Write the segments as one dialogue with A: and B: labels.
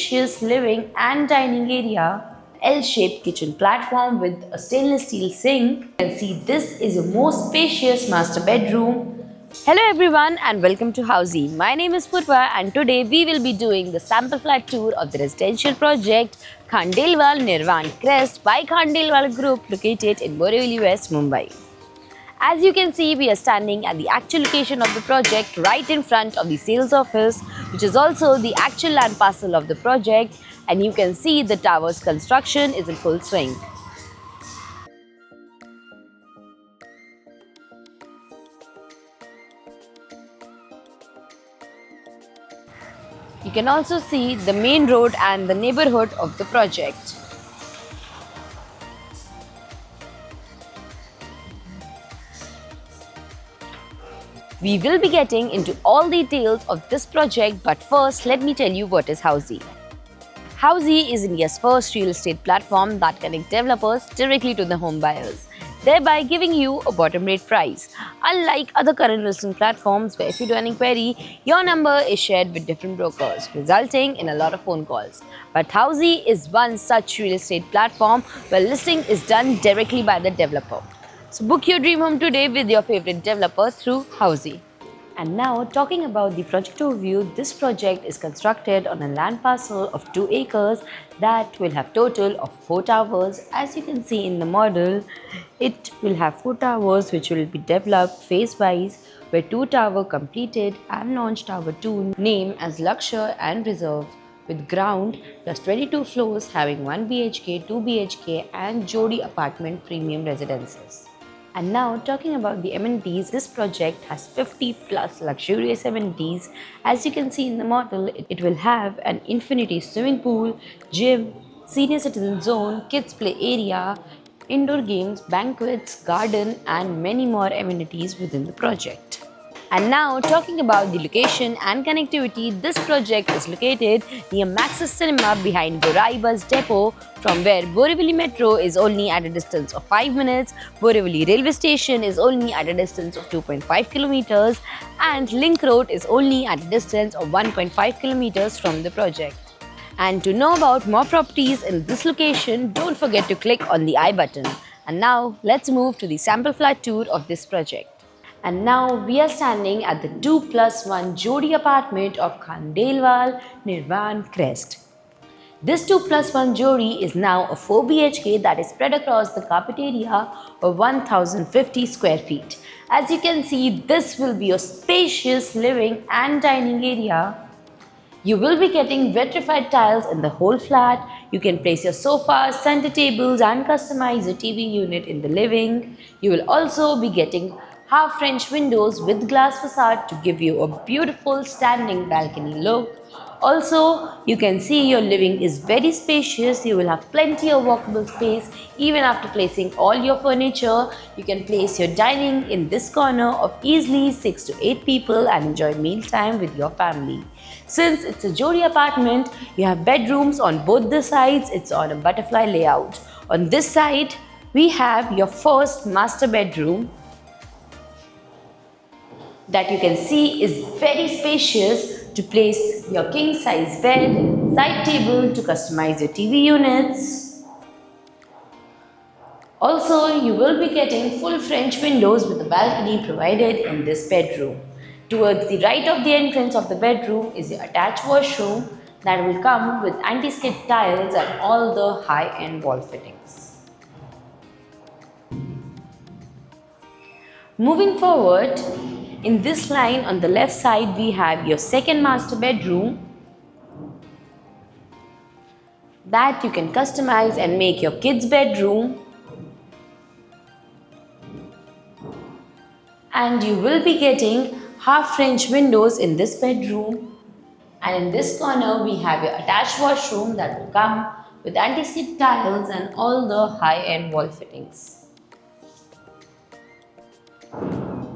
A: spacious living and dining area. L-shaped kitchen platform with a stainless steel sink. You can see this is a more spacious master bedroom. Hello everyone and welcome to Housey. My name is Purva and today we will be doing the sample flat tour of the residential project Khandelwal Nirvan Crest by Khandelwal Group located in Borivali West, Mumbai. As you can see, we are standing at the actual location of the project right in front of the sales office, which is also the actual land parcel of the project, and you can see the tower's construction is in full swing. You can also see the main road and the neighborhood of the project. We will be getting into all details of this project, but first let me tell you what is Housey. Housey is India's first real estate platform that connects developers directly to the home buyers, thereby giving you a bottom rate price. Unlike other current listing platforms where if you do an inquiry, your number is shared with different brokers, resulting in a lot of phone calls. But Housey is one such real estate platform where listing is done directly by the developer. So book your dream home today with your favorite developer through Housey. And now talking about the project overview, this project is constructed on a land parcel of 2 acres that will have total of 4 towers. As you can see in the model, it will have 4 towers which will be developed phase-wise, where 2 towers completed and launched tower 2 named as Lakshya and Reserve, with ground plus 22 floors having 1 BHK, 2 BHK and Jodi apartment premium residences. And now talking about the amenities, this project has 50 plus luxurious amenities. As you can see in the model, it will have an infinity swimming pool, gym, senior citizen zone, kids play area, indoor games, banquets, garden and many more amenities within the project. And now talking about the location and connectivity, this project is located near Maxis Cinema behind Borai Bus Depot, from where Borivali Metro is only at a distance of 5 minutes, Borivali Railway Station is only at a distance of 2.5 kilometers and Link Road is only at a distance of 1.5 kilometers from the project. And to know about more properties in this location, don't forget to click on the I button. And now let's move to the sample flat tour of this project. And now we are standing at the 2+1 Jodi apartment of Khandelwal Nirvan Crest. This 2+1 Jodi is now a 4 BHK that is spread across the carpet area of 1050 square feet. As you can see, this will be a spacious living and dining area. You will be getting vitrified tiles in the whole flat. You can place your sofas, center tables and customize your TV unit in the living. You will also be getting half French windows with glass facade to give you a beautiful standing balcony look. Also, you can see your living is very spacious. You will have plenty of walkable space. Even after placing all your furniture, you can place your dining in this corner of easily 6 to 8 people and enjoy mealtime with your family. Since it's a Jodi apartment, you have bedrooms on both the sides. It's on a butterfly layout. On this side, we have your first master bedroom that you can see is very spacious to place your king size bed, side table to customize your TV units. Also, you will be getting full French windows with a balcony provided in this bedroom. Towards the right of the entrance of the bedroom is the attached washroom that will come with anti-skid tiles and all the high-end wall fittings. Moving forward, in this line on the left side, we have your second master bedroom that you can customize and make your kids' bedroom. And you will be getting half French windows in this bedroom. And in this corner, we have your attached washroom that will come with anti-skid tiles and all the high-end wall fittings.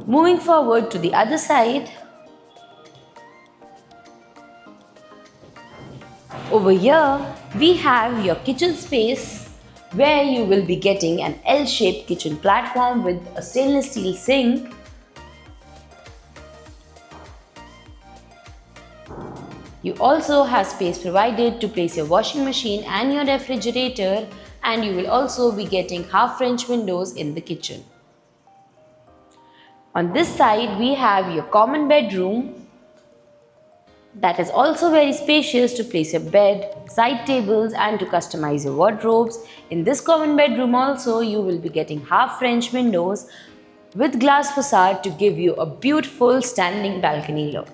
A: Moving forward to the other side, over here we have your kitchen space where you will be getting an L-shaped kitchen platform with a stainless steel sink. You also have space provided to place your washing machine and your refrigerator, and you will also be getting half French windows in the kitchen. On this side, we have your common bedroom that is also very spacious to place your bed, side tables and to customize your wardrobes. In this common bedroom also, you will be getting half French windows with glass facade to give you a beautiful standing balcony look.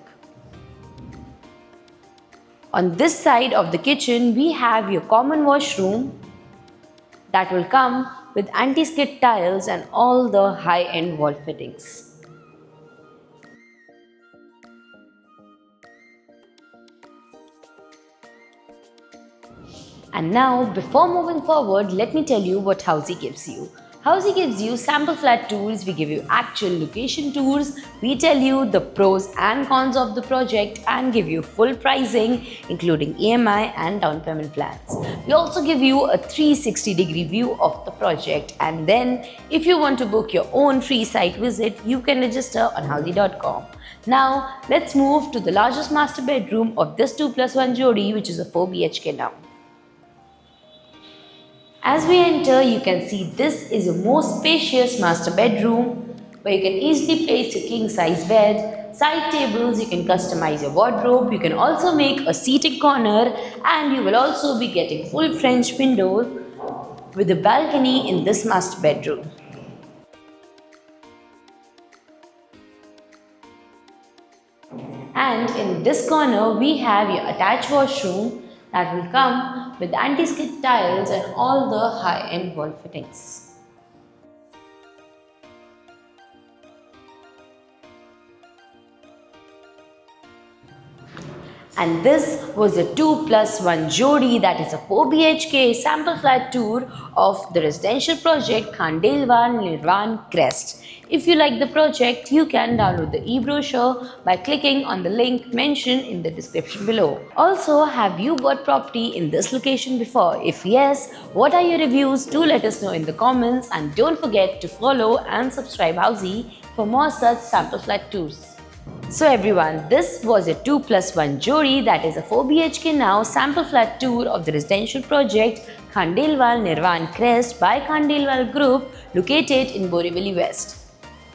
A: On this side of the kitchen, we have your common washroom that will come with anti-skid tiles and all the high-end wall fittings. And now, before moving forward, let me tell you what Housey gives you. Housey gives you sample flat tours, we give you actual location tours, we tell you the pros and cons of the project and give you full pricing including EMI and down payment plans. We also give you a 360-degree view of the project, and then if you want to book your own free site visit, you can register on housey.com. Now, let's move to the largest master bedroom of this 2+1 Jodi, which is a 4 BHK now. As we enter, you can see this is a most spacious master bedroom where you can easily place your king size bed, side tables, you can customize your wardrobe, you can also make a seating corner, and you will also be getting full French windows with a balcony in this master bedroom. And in this corner, we have your attached washroom that will come with anti-skid tiles and all the high-end wall fittings. And this was a 2+1 Jodi, that is a 4 BHK sample flat tour of the residential project Khandelwal Nirvan Crest. If you like the project, you can download the e-brochure by clicking on the link mentioned in the description below. Also, have you bought property in this location before? If yes, what are your reviews? Do let us know in the comments, and don't forget to follow and subscribe Housey for more such sample flat tours. So everyone, this was a 2+1 Jodi, that is a 4 BHK now sample flat tour of the residential project Khandelwal Nirvan Crest by Khandelwal Group, located in Borivali West.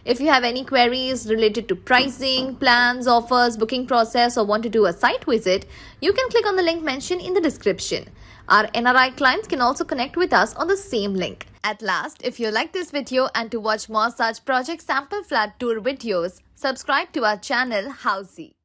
B: If you have any queries related to pricing, plans, offers, booking process, or want to do a site visit, you can click on the link mentioned in the description. Our NRI clients can also connect with us on the same link. At last, if you like this video and to watch more such project sample flat tour videos, subscribe to our channel Housey.